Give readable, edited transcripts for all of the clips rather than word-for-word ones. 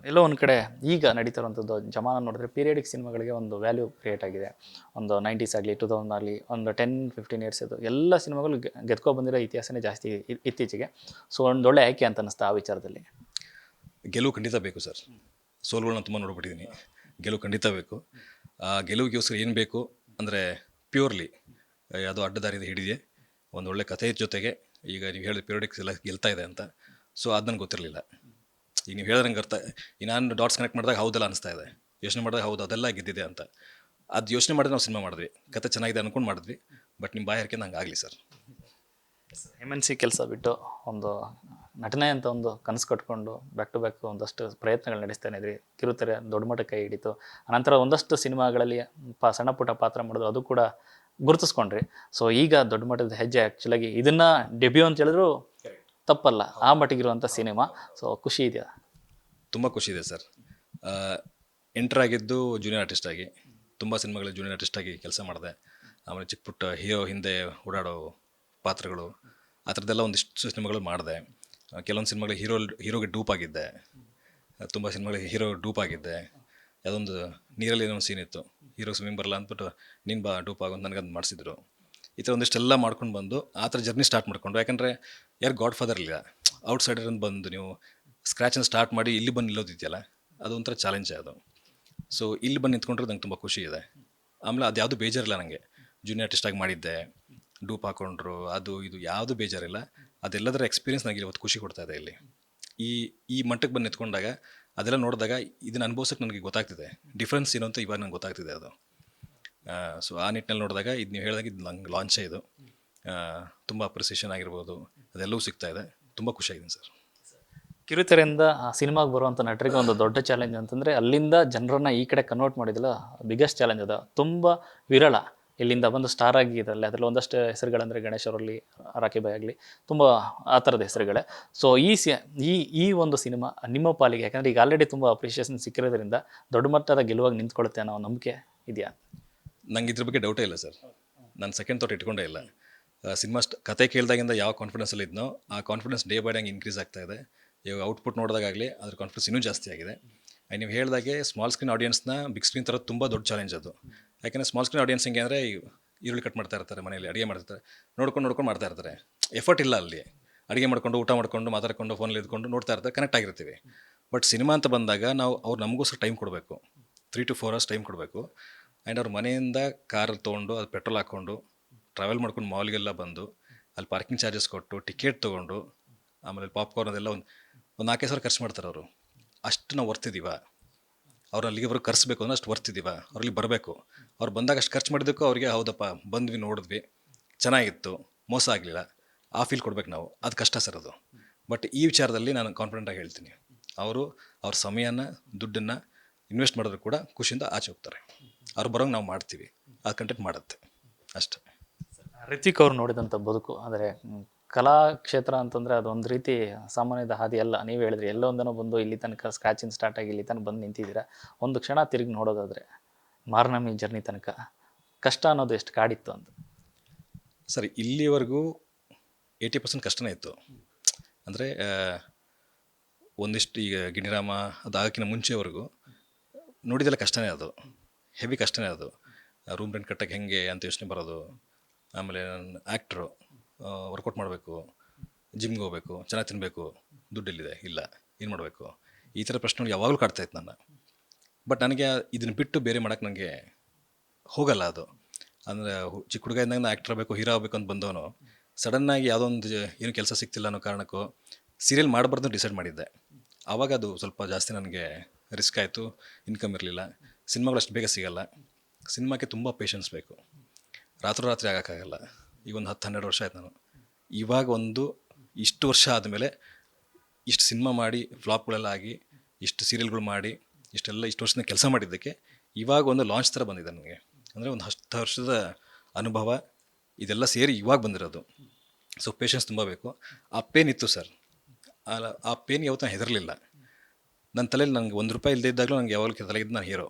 ಎಲ್ಲೋ ಒಂದು ಕಡೆ ಈಗ ನಡೀತಿರುವಂಥದ್ದು ಜಮಾನ ನೋಡಿದ್ರೆ ಪೀರಿಯಡಿಕ್ ಸಿನಿಮಾಗಳಿಗೆ ಒಂದು ವ್ಯಾಲ್ಯೂ ಕ್ರಿಯೇಟ್ ಆಗಿದೆ. ಒಂದು 90s ಆಗಲಿ 2000 ಆಗಲಿ ಒಂದು 10-15 ಇಯರ್ಸ್ ಇದು ಎಲ್ಲ ಸಿನಿಮಾಗಳು ಗೆದ್ಕೊ ಬಂದಿರೋ ಇತಿಹಾಸನೇ ಜಾಸ್ತಿ ಇತ್ತೀಚೆಗೆ. ಸೊ ಒಂದು ಒಳ್ಳೆ ಆಯ್ಕೆ ಅಂತ ಅನ್ನಿಸ್ತಾ ಆ ವಿಚಾರದಲ್ಲಿ. ಗೆಲುವು ಖಂಡಿತ ಬೇಕು ಸರ್. ಸೋಲುಗಳನ್ನ ತುಂಬ ನೋಡ್ಬಿಟ್ಟಿದ್ದೀನಿ. ಗೆಲುವು ಖಂಡಿತ ಬೇಕು. ಆ ಗೆಲುವಿಗೋಸ್ಕರ ಏನು ಬೇಕು ಅಂದರೆ ಪ್ಯೂರ್ಲಿ ಯಾವುದೋ ಅಡ್ಡದಾರಿದ ಹಿಡಿದೆ ಒಂದು ಒಳ್ಳೆ ಕಥೆ ಜೊತೆಗೆ ಈಗ ನೀವು ಹೇಳಿದ ಪೀರಿಯಡಿಕ್ಸ್ ಎಲ್ಲ ಗೆಲ್ತಾ ಇದೆ ಅಂತ. ಸೊ ಅದು ನನಗೆ ಗೊತ್ತಿರಲಿಲ್ಲ. ಈಗ ನೀವು ಹೇಳಿದಂಗೆ ಅರ್ಥ ಈಗ ನಾನು ಡಾಟ್ಸ್ ಕನೆಕ್ಟ್ ಮಾಡಿದಾಗ ಹೌದಲ್ಲ ಅನಿಸ್ತಾ ಇದೆ. ಯೋಚನೆ ಮಾಡಿದಾಗ ಹೌದು ಅದೆಲ್ಲ ಗೆದ್ದಿದೆ ಅಂತ. ಅದು ಯೋಚನೆ ಮಾಡಿದ್ರೆ ನಾವು ಸಿನಿಮಾ ಮಾಡಿದ್ವಿ, ಕತೆ ಚೆನ್ನಾಗಿದೆ ಅಂದ್ಕೊಂಡು ಮಾಡಿದ್ವಿ. ಬಟ್ ನಿಮ್ಮ ಬಾಯಿ ಹರಕೆ ನಂಗೆ ಆಗಲಿ ಸರ್. MNC ಕೆಲಸ ಬಿಟ್ಟು ಒಂದು ನಟನೆ ಅಂತ ಒಂದು ಕನಸು ಕಟ್ಕೊಂಡು ಬ್ಯಾಕ್ ಟು ಬ್ಯಾಕ್ ಒಂದಷ್ಟು ಪ್ರಯತ್ನಗಳು ನಡೆಸ್ತಾನೆ ಇದ್ರಿ. ಕಿರುತೆರೆ ದೊಡ್ಡ ಮಟ್ಟಕ್ಕೆ ಕೈ ಹಿಡಿತು. ಅನಂತರ ಒಂದಷ್ಟು ಸಿನಿಮಾಗಳಲ್ಲಿ ಸಣ್ಣ ಪುಟ್ಟ ಪಾತ್ರ ಮಾಡಿದ್ರು, ಅದು ಕೂಡ ಗುರುತಿಸ್ಕೊಂಡ್ರಿ. ಸೊ ಈಗ ದೊಡ್ಡ ಮಟ್ಟದ ಹೆಜ್ಜೆ ಆ್ಯಕ್ಚುಲಾಗಿ ಇದನ್ನ ಡೆಬ್ಯೂ ಅಂತ ಹೇಳಿದ್ರು ತಪ್ಪಲ್ಲ, ಆ ಮಟ್ಟಿಗಿರುವಂಥ ಸಿನಿಮಾ. ಸೊ ಖುಷಿ ಇದೆಯಾ? ತುಂಬ ಖುಷಿ ಇದೆ ಸರ್. ಎಂಟರ್ ಆಗಿದ್ದು ಜೂನಿಯರ್ ಆರ್ಟಿಸ್ಟ್ ಆಗಿ, ತುಂಬ ಸಿನಿಮಾಗಳಲ್ಲಿ ಜೂನಿಯರ್ ಆರ್ಟಿಸ್ಟ್ ಆಗಿ ಕೆಲಸ ಮಾಡಿದೆ. ಆಮೇಲೆ ಚಿಕ್ಕ ಪುಟ್ಟ ಹೀರೋ ಹಿಂದೆ ಓಡಾಡೋ ಪಾತ್ರಗಳು ಆ ಥರದ್ದೆಲ್ಲ ಒಂದಿಷ್ಟು ಸಿನಿಮಾಗಳು ಮಾಡಿದೆ. ಕೆಲವೊಂದು ಸಿನಿಮಾಗಳಿಗೆ ಹೀರೋಗೆ ಡೂಪ್ ಆಗಿದ್ದೆ. ತುಂಬ ಸಿನಿಮಾಗಳಿಗೆ ಹೀರೋ ಡೂಪ್ ಆಗಿದ್ದೆ. ಯಾವುದೊಂದು ನೀರಲ್ಲಿ ಏನೋ ಒಂದು ಸೀನ್ ಇತ್ತು, ಹೀರೋ ಸ್ವಿಮ್ಮಿಂಗ್ ಬರಲ್ಲ ಅಂದ್ಬಿಟ್ಟು ನೀನು ಬಾ ಡೂಪ್ ಆಗೋ ನನಗದು ಮಾಡಿಸಿದ್ರು. ಈ ಥರ ಒಂದಿಷ್ಟೆಲ್ಲ ಮಾಡ್ಕೊಂಡು ಬಂದು ಆ ಥರ ಜರ್ನಿ ಸ್ಟಾರ್ಟ್ ಮಾಡ್ಕೊಂಡು, ಯಾಕಂದರೆ ಯಾರು ಗಾಡ್ ಫಾದರ್ ಇಲ್ಲ, ಔಟ್ಸೈಡರ್ ಅಂತ ಬಂದು ನೀವು ಸ್ಕ್ರ್ಯಾಚನ್ನು ಸ್ಟಾರ್ಟ್ ಮಾಡಿ ಇಲ್ಲಿ ಬಂದು ನಿಲ್ಲೋದಿದೆಯಲ್ಲ, ಅದು ಒಂಥರ ಚಾಲೆಂಜೇ ಅದು. ಸೊ ಇಲ್ಲಿ ಬಂದು ನಿಂತ್ಕೊಂಡ್ರೆ ನಂಗೆ ತುಂಬ ಖುಷಿ ಇದೆ. ಆಮೇಲೆ ಅದು ಯಾವುದು ಬೇಜಾರಿಲ್ಲ ನನಗೆ. ಜೂನಿಯರ್ ಆರ್ಟಿಸ್ಟಾಗಿ ಮಾಡಿದ್ದೆ, ಡೂಪ್ ಹಾಕೊಂಡ್ರು, ಅದು ಇದು ಯಾವುದು ಬೇಜಾರಿಲ್ಲ. ಅದೆಲ್ಲದರ ಎಕ್ಸ್ಪೀರಿಯನ್ಸ್ ನನಗೆ ಇವತ್ತು ಖುಷಿ ಕೊಡ್ತಾ ಇದೆ. ಇಲ್ಲಿ ಈ ಮಟ್ಟಕ್ಕೆ ಬಂದು ನಿಂತ್ಕೊಂಡಾಗ ಅದೆಲ್ಲ ನೋಡಿದಾಗ ಇದನ್ನು ಅನುಭವಿಸೋಕ್ಕೆ ನನಗೆ ಗೊತ್ತಾಗ್ತಿದೆ ಡಿಫ್ರೆನ್ಸ್ ಏನು ಅಂತ ಇವಾಗ ನಂಗೆ ಗೊತ್ತಾಗ್ತಿದೆ ಅದು. ಸೊ ಆ ನಿಟ್ಟಿನಲ್ಲಿ ನೋಡಿದಾಗ ಇದು ನೀವು ಹೇಳಿದಾಗ ಇದು ನಂಗೆ ಲಾಂಚೇ ಇದು. ತುಂಬ ಅಪ್ರಿಸಿಯೇಷನ್ ಆಗಿರ್ಬೋದು, ಅದೆಲ್ಲವೂ ಸಿಗ್ತಾ ಇದೆ. ತುಂಬ ಖುಷಿಯಾಗಿದ್ದೀನಿ ಸರ್. ಕಿರುತೆರೆಯಿಂದ ಆ ಸಿನಿಮಾಗೆ ಬರುವಂಥ ನಟರಿಗೆ ಒಂದು ದೊಡ್ಡ ಚಾಲೆಂಜ್ ಅಂತಂದರೆ ಅಲ್ಲಿಂದ ಜನರನ್ನ ಈ ಕಡೆ ಕನ್ವರ್ಟ್ ಮಾಡಿದಿಲ್ಲ, ಬಿಗ್ಗೆಸ್ಟ್ ಚಾಲೆಂಜ್ ಅದು. ತುಂಬ ವಿರಳ ಇಲ್ಲಿಂದ ಬಂದು ಸ್ಟಾರ್ ಆಗಿ ಇದರಲ್ಲಿ ಅದರಲ್ಲಿ ಒಂದಷ್ಟು ಹೆಸರುಗಳಂದರೆ ಗಣೇಶ್ ಅವರಲ್ಲಿ, ರಾಕಿ ಬಾಯ್ ಆಗಲಿ, ತುಂಬ ಆ ಥರದ ಹೆಸರುಗಳೇ. ಸೊ ಈ ಒಂದು ಸಿನಿಮಾ ನಿಮ್ಮ ಪಾಲಿಗೆ, ಯಾಕಂದರೆ ಈಗ ಆಲ್ರೆಡಿ ತುಂಬ ಅಪ್ರಿಷಿಯೇಷನ್ ಸಿಕ್ಕಿರೋದ್ರಿಂದ ದೊಡ್ಡ ಮಟ್ಟದ ಗೆಲುವಾಗಿ ನಿಂತ್ಕೊಳ್ಳುತ್ತೆ ಅನ್ನೋ ನಂಬಿಕೆ ಇದೆಯಾ? ನಂಗೆ ಇದ್ರ ಬಗ್ಗೆ ಡೌಟೇ ಇಲ್ಲ ಸರ್. ನಾನು ಸೆಕೆಂಡ್ ಥಾಟ್ ಇಟ್ಕೊಂಡೇ ಇಲ್ಲ. ಸಿನಿಮಾ ಕತೆ ಕೇಳಿದಾಗಿಂದ ಯಾವ ಕಾನ್ಫಿಡೆನ್ಸಲ್ಲಿ ಇದ್ನೋ ಆ confidence day by day increase ಆಗ್ತಾ ಇದೆ. ಇವಾಗ ಔಟ್ಪುಟ್ ನೋಡಿದಾಗಲಿ ಅದ್ರ ಕಾನ್ಫಿಡೆನ್ಸ್ ಇನ್ನೂ ಜಾಸ್ತಿ ಆಗಿದೆ. ನೀವು ಹೇಳಿದಾಗೆ ಸ್ಮಾಲ್ ಸ್ಕ್ರೀನ್ ಆಡಿಯನ್ಸ್ನ ಬಿಗ್ ಸ್ಕ್ರೀನ್ ಥರ ತುಂಬ ದೊಡ್ಡ ಚಾಲೆಂಜ್ ಅದು. ಯಾಕೆಂದರೆ ಸ್ಮಾಲ್ ಸ್ಕ್ರೀನ್ ಆಡಿಯನ್ಸ್ ಹೆಂಗೆ ಅಂದರೆ ಈರುಳ್ಳಿ ಕಟ್ ಮಾಡ್ತಾ ಇರ್ತಾರೆ, ಮನೇಲಿ ಅಡುಗೆ ಮಾಡ್ತಿರ್ತಾರೆ, ನೋಡ್ಕೊಂಡು ಮಾಡ್ತಾ ಇರ್ತಾರೆ. ಎಫರ್ಟ್ ಇಲ್ಲ ಅಲ್ಲಿ. ಅಡುಗೆ ಮಾಡ್ಕೊಂಡು, ಊಟ ಮಾಡ್ಕೊಂಡು, ಮಾತಾಡ್ಕೊಂಡು, ಫೋನಲ್ಲಿ ಇದ್ಕೊಂಡು ನೋಡ್ತಾ ಇರ್ತಾರೆ, ಕನೆಕ್ಟ್ ಆಗಿರ್ತೀವಿ. ಬಟ್ ಸಿನಿಮಾ ಅಂತ ಬಂದಾಗ ನಾವು ಅವ್ರು ನಮಗೋಸ್ಕರ ಟೈಮ್ ಕೊಡಬೇಕು. 3 to 4 hours ಟೈಮ್ ಕೊಡಬೇಕು. ಆ್ಯಂಡ್ ಅವ್ರ ಮನೆಯಿಂದ ಕಾರ್ ತೊಗೊಂಡು ಅದು ಪೆಟ್ರೋಲ್ ಹಾಕ್ಕೊಂಡು ಟ್ರಾವೆಲ್ ಮಾಡ್ಕೊಂಡು ಮಾಲ್ಗೆಲ್ಲ ಬಂದು ಅಲ್ಲಿ ಪಾರ್ಕಿಂಗ್ ಚಾರ್ಜಸ್ ಕೊಟ್ಟು ಟಿಕೆಟ್ ತೊಗೊಂಡು ಆಮೇಲೆ ಪಾಪ್ಕಾರ್ನ್ ಅದೆಲ್ಲ ಒಂದು 4,000 ಖರ್ಚು ಮಾಡ್ತಾರೆ ಅವರು. ಅಷ್ಟು ನಾವು ವರ್ತಿದ್ದೀವ? ಅವ್ರು ಅಲ್ಲಿಗೆ ಬರೋ ಕರ್ಸ್ಬೇಕು ಅಂದ್ರೆ ಅಷ್ಟು ವರ್ತಿದ್ದೀವ? ಅವ್ರಲ್ಲಿ ಬರಬೇಕು. ಅವ್ರು ಬಂದಾಗ ಅಷ್ಟು ಖರ್ಚು ಮಾಡಿದ್ದಕ್ಕೂ ಅವ್ರಿಗೆ ಹೌದಪ್ಪ ಬಂದ್ವಿ, ನೋಡಿದ್ವಿ, ಚೆನ್ನಾಗಿತ್ತು, ಮೋಸ ಆಗಲಿಲ್ಲ, ಆ ಫೀಲ್ ಕೊಡ್ಬೇಕು ನಾವು. ಅದು ಕಷ್ಟ ಸರ್ ಅದು. ಬಟ್ ಈ ವಿಚಾರದಲ್ಲಿ ನಾನು ಕಾನ್ಫಿಡೆಂಟಾಗಿ ಹೇಳ್ತೀನಿ, ಅವರು ಅವ್ರ ಸಮಯನ ದುಡ್ಡನ್ನು ಇನ್ವೆಸ್ಟ್ ಮಾಡಿದ್ರು ಕೂಡ ಖುಷಿಯಿಂದ ಆಚೆ ಹೋಗ್ತಾರೆ. ಅವ್ರು ಬರೋಂಗೆ ನಾವು ಮಾಡ್ತೀವಿ, ಆ ಕಂಟೆಂಟ್ ಮಾಡುತ್ತೆ ಅಷ್ಟೇ. ರಿತಿಕ್ ಅವ್ರು ನೋಡಿದಂಥ ಬದುಕು ಅಂದರೆ ಕಲಾ ಕ್ಷೇತ್ರ ಅಂತಂದರೆ ಅದೊಂದು ರೀತಿ ಸಾಮಾನ್ಯದ ಹಾದಿ ಅಲ್ಲ. ನೀವು ಹೇಳಿದ್ರಿ ಎಲ್ಲೋ ಒಂದನೋ ಬಂದು ಇಲ್ಲಿ ತನಕ ಸ್ಕ್ರಾಚಿಂಗ್ ಸ್ಟಾರ್ಟ್ ಆಗಿ ಇಲ್ಲಿ ತನಕ ಬಂದು ನಿಂತಿದ್ದೀರಾ. ಒಂದು ಕ್ಷಣ ತಿರುಗಿ ನೋಡೋದಾದರೆ ಮಾರ್ನಮಿ ಜರ್ನಿ ತನಕ ಕಷ್ಟ ಅನ್ನೋದು ಎಷ್ಟು ಕಾಡಿತ್ತು ಅಂತ? ಸರಿ, ಇಲ್ಲಿವರೆಗೂ 80% ಕಷ್ಟನೇ ಇತ್ತು. ಅಂದರೆ ಒಂದಿಷ್ಟು ಈಗ ಗಿಣಿರಾಮ ಅದಾಗಕ್ಕಿಂತ ಮುಂಚೆವರೆಗೂ ನೋಡಿದೆಲ್ಲ ಕಷ್ಟನೇ ಅದು, ಹೆವಿ ಕಷ್ಟನೇ ಅದು. ರೂಮ್ ರೆಂಟ್ ಕಟ್ಟಕ್ಕೆ ಹೆಂಗೆ ಅಂತ ಯೋಚನೆ ಬರೋದು. ಆಮೇಲೆ ನನ್ನ ಆ್ಯಕ್ಟ್ರು ವರ್ಕೌಟ್ ಮಾಡಬೇಕು, ಜಿಮ್ಗೆ ಹೋಗ್ಬೇಕು, ಚೆನ್ನಾಗಿ ತಿನ್ನಬೇಕು, ದುಡ್ಡಿಲ್ಲಿದೆ ಇಲ್ಲ, ಏನು ಮಾಡಬೇಕು, ಈ ಥರ ಪ್ರಶ್ನೆಗಳು ಯಾವಾಗಲೂ ಕಾಡ್ತಾಯಿತ್ತು ನನ್ನ. ಬಟ್ ನನಗೆ ಇದನ್ನು ಬಿಟ್ಟು ಬೇರೆ ಮಾಡೋಕ್ಕೆ ನನಗೆ ಹೋಗಲ್ಲ ಅದು. ಅಂದರೆ ಚಿಕ್ಕ ಹುಡುಗ ಇದ್ದಾಗ ನಾನು ಆ್ಯಕ್ಟರ್ ಆಗಬೇಕು, ಹೀರೋ ಆಗಬೇಕು ಅಂತ ಬಂದವನು ಸಡನ್ನಾಗಿ ಯಾವುದೋ ಒಂದು ಏನು ಕೆಲಸ ಸಿಗ್ತಿಲ್ಲ ಅನ್ನೋ ಕಾರಣಕ್ಕೂ ಸೀರಿಯಲ್ ಮಾಡಬಾರ್ದು ಡಿಸೈಡ್ ಮಾಡಿದ್ದೆ. ಆವಾಗ ಅದು ಸ್ವಲ್ಪ ಜಾಸ್ತಿ ನನಗೆ ರಿಸ್ಕ್ ಆಯಿತು. ಇನ್ಕಮ್ ಇರಲಿಲ್ಲ, ಸಿನಿಮಾಗಳು ಅಷ್ಟು ಬೇಗ ಸಿಗೋಲ್ಲ. ಸಿನಿಮಾಕ್ಕೆ ತುಂಬ ಪೇಷನ್ಸ್ ಬೇಕು, ರಾತ್ರಿ ಆಗೋಕ್ಕಾಗಲ್ಲ. ಈಗ ಒಂದು 10-12 ವರ್ಷ ಆಯ್ತು ನಾನು. ಇವಾಗ ಒಂದು ಇಷ್ಟು ವರ್ಷ ಆದಮೇಲೆ ಇಷ್ಟು ಸಿನಿಮಾ ಮಾಡಿ ಫ್ಲಾಪ್ಗಳೆಲ್ಲ ಆಗಿ ಇಷ್ಟು ಸೀರಿಯಲ್ಗಳು ಮಾಡಿ ಇಷ್ಟು ವರ್ಷದ ಕೆಲಸ ಮಾಡಿದ್ದಕ್ಕೆ ಇವಾಗ ಒಂದು ಲಾಂಚ್ ಥರ ಬಂದಿದೆ ನನಗೆ. ಅಂದರೆ ಒಂದು 10 ವರ್ಷದ ಅನುಭವ ಇದೆಲ್ಲ ಸೇರಿ ಇವಾಗ ಬಂದಿರೋದು. ಸೊ ಪೇಷನ್ಸ್ ತುಂಬ ಬೇಕು. ಆ ಪೇನ್ ಇತ್ತು ಸರ್. ಆ ಪೇನ್ ಯಾವತ್ತೂ ಹೆದರಲಿಲ್ಲ. ನನ್ನ ತಲೆಯಲ್ಲಿ ನನಗೆ ₹1 ಇಲ್ಲದೇ ಇದ್ದಾಗಲೂ ನನಗೆ ಯಾವಾಗಲೂ ತಲೆಗಿದ್ದು ನಾನು ಹೀರೋ,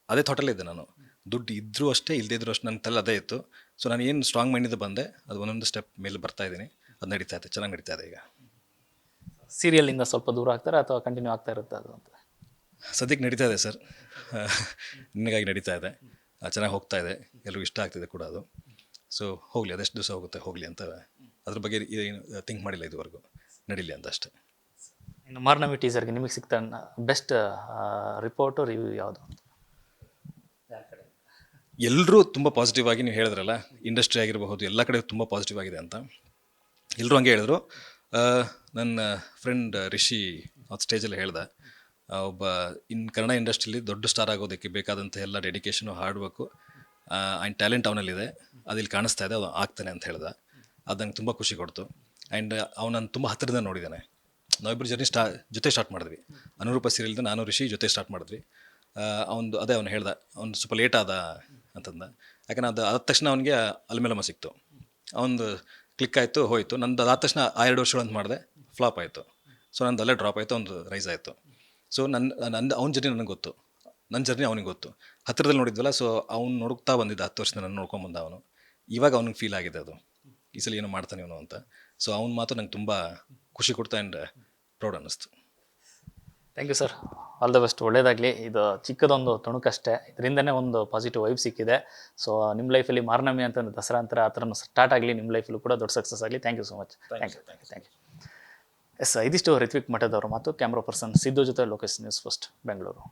ಅದೇ ಥಾಟಲ್ಲೇ ಇದ್ದೆ ನಾನು. ದುಡ್ಡು ಇದ್ದರೂ ಅಷ್ಟೇ, ಇಲ್ಲದೇ ಇದ್ದರೂ ಅಷ್ಟೇ, ನನ್ನ ತಲೆ ಅದೇ ಇತ್ತು. ಸೊ ನಾನು ಏನು ಸ್ಟ್ರಾಂಗ್ ಮೈಂಡಿಂದ ಬಂದೆ, ಅದು ಒಂದೊಂದು ಸ್ಟೆಪ್ ಮೇಲೆ ಬರ್ತಾ ಇದ್ದೀನಿ. ಅದು ನಡೀತಾ ಇದೆ, ಚೆನ್ನಾಗಿ ನಡೀತಾ ಇದೆ ಈಗ. ಸೀರಿಯಲಿಂದ ಸ್ವಲ್ಪ ದೂರ ಆಗ್ತಾರೆ ಅಥವಾ ಕಂಟಿನ್ಯೂ ಆಗ್ತಾ ಇರುತ್ತೆ ಅದು ಅಂತ? ಸದ್ಯಕ್ಕೆ ನಡೀತಾ ಇದೆ ಸರ್, ನಿನಗಾಗಿ ನಡೀತಾ ಇದೆ, ಚೆನ್ನಾಗಿ ಹೋಗ್ತಾ ಇದೆ, ಎಲ್ರಿಗೂ ಇಷ್ಟ ಆಗ್ತಿದೆ ಕೂಡ ಅದು. ಸೊ ಹೋಗಲಿ, ಅದೆಷ್ಟು ದಿವಸ ಹೋಗುತ್ತೆ ಹೋಗಲಿ ಅಂತ ಅದ್ರ ಬಗ್ಗೆ ಏನು ಥಿಂಕ್ ಮಾಡಿಲ್ಲ ಇದುವರೆಗೂ, ನಡೀಲಿ ಅಂತ ಅಷ್ಟೇ. ಇನ್ನು ಮಾರ್ನವಿ ಟೀಸರ್ಗೆ ನಿಮಗೆ ಸಿಗ್ತಾ ಬೆಸ್ಟ್ ರಿಪೋರ್ಟು ರಿವ್ಯೂ ಯಾವುದು ಅಂತ? ಎಲ್ಲರೂ ತುಂಬ ಪಾಸಿಟಿವ್ ಆಗಿ ನೀವು ಹೇಳಿದ್ರಲ್ಲ, ಇಂಡಸ್ಟ್ರಿ ಆಗಿರಬಹುದು ಎಲ್ಲ ಕಡೆ ತುಂಬ ಪಾಸಿಟಿವ್ ಆಗಿದೆ ಅಂತ ಎಲ್ಲರೂ ಹಂಗೆ ಹೇಳಿದ್ರು. ನನ್ನ ಫ್ರೆಂಡ್ ರಿಷಿ ಅವತ್ತು ಸ್ಟೇಜಲ್ಲಿ ಹೇಳ್ದೆ, ಒಬ್ಬ ಕನ್ನಡ ಇಂಡಸ್ಟ್ರಿಲಿ ದೊಡ್ಡ ಸ್ಟಾರ್ ಆಗೋದಕ್ಕೆ ಬೇಕಾದಂಥ ಎಲ್ಲ dedication, hard work and talent ಅವನಲ್ಲಿದೆ, ಅದಿಲ್ಲಿ ಕಾಣಿಸ್ತಾ ಇದೆ, ಅದು ಆಗ್ತಾನೆ ಅಂತ ಹೇಳ್ದೆ. ಅದು ನಂಗೆ ತುಂಬ ಖುಷಿ ಕೊಡ್ತು. ಆ್ಯಂಡ್ ಅವನನ್ನು ತುಂಬ ಹತ್ತಿರದಿಂದ ನೋಡಿದ್ದಾನೆ. ನಾವಿಬ್ಬರು ಜರ್ನಿ ಜೊತೆ ಸ್ಟಾರ್ಟ್ ಮಾಡಿದ್ವಿ. ಅನುರೂಪ ಸೀರಿಯಲ್ದು ನಾನು ರಿಷಿ ಜೊತೆ ಸ್ಟಾರ್ಟ್ ಮಾಡಿದ್ವಿ. ಅದೇ ಅವ್ನು ಹೇಳ್ದೆ, ಅವ್ನು ಸ್ವಲ್ಪ ಲೇಟ್ ಆದ ಅಂತಂದ. ಯಾಕಂದ್ರೆ ಅದು ಆದ ತಕ್ಷಣ ಅವನಿಗೆ ಅಲ್ಮೇಲಮ್ಮ ಸಿಕ್ತು, ಅವನು ಕ್ಲಿಕ್ ಆಯಿತು, ಹೋಯಿತು. ನಂದು ಅದಾದ ತಕ್ಷಣ 2 ವರ್ಷಗಳು ಅಂತ ಮಾಡಿದೆ, ಫ್ಲಾಪ್ ಆಯಿತು. ಸೊ ನಂದು ಅಲ್ಲೇ ಡ್ರಾಪ್ ಆಯಿತು, ಒಂದು ರೈಸ್ ಆಯಿತು. ಸೊ ಅವ್ನ ಜರ್ನಿ ನನಗೆ ಗೊತ್ತು, ನನ್ನ ಜರ್ನಿ ಅವನಿಗೆ ಗೊತ್ತು, ಹತ್ತಿರದಲ್ಲಿ ನೋಡಿದ್ವಲ್ಲ. ಸೊ ಅವ್ನು ನೋಡ್ತಾ ಬಂದಿದ್ದ 10 ವರ್ಷದಿಂದ ನಾನು ನೋಡ್ಕೊಂಬಂದ ಅವನು. ಇವಾಗ ಅವ್ನಿಗೆ ಫೀಲ್ ಆಗಿದೆ ಅದು, ಈ ಸಲ ಏನೋ ಮಾಡ್ತಾನೆ ಇವನು ಅಂತ. ಸೊ ಅವ್ನ ಮಾತು ನಂಗೆ ತುಂಬ ಖುಷಿ ಕೊಡ್ತಾ ಆ್ಯಂಡ್ ಪ್ರೌಡ್ ಅನ್ನಿಸ್ತು. Thank you sir, all the best, ಒಳ್ಳೇದಾಗಲಿ. ಇದು ಚಿಕ್ಕದೊಂದು ತುಣುಕಷ್ಟೇ, ಇದರಿಂದನೇ ಒಂದು ಪಾಸಿಟಿವ್ ವೈಬ್ ಸಿಕ್ಕಿದೆ. ಸೊ ನಿಮ್ಮ ಲೈಫಲ್ಲಿ ಮಾರ್ನಮಿ ಅಂತಂದು ದಸರಾ ಅಂತಾರೆ, ಆ ಥರ ಸ್ಟಾರ್ಟ್ ಆಗಲಿ, ನಿಮ್ಮ ಲೈಫಲ್ಲೂ ಕೂಡ ದೊಡ್ಡ ಸಕ್ಸಸ್ ಆಗಲಿ. Thank you so much. Thank you. Yes, ಇದಿಷ್ಟು ರಿತ್ವಿಕ್ ಮಠದವ್ರ ಮಾತು. ಕ್ಯಾಮ್ರಾ ಪರ್ಸನ್ ಸಿದ್ದು ಜೊತೆ ಲೋಕೇಶ್, ನ್ಯೂಸ್ ಫಸ್ಟ್, ಬೆಂಗಳೂರು.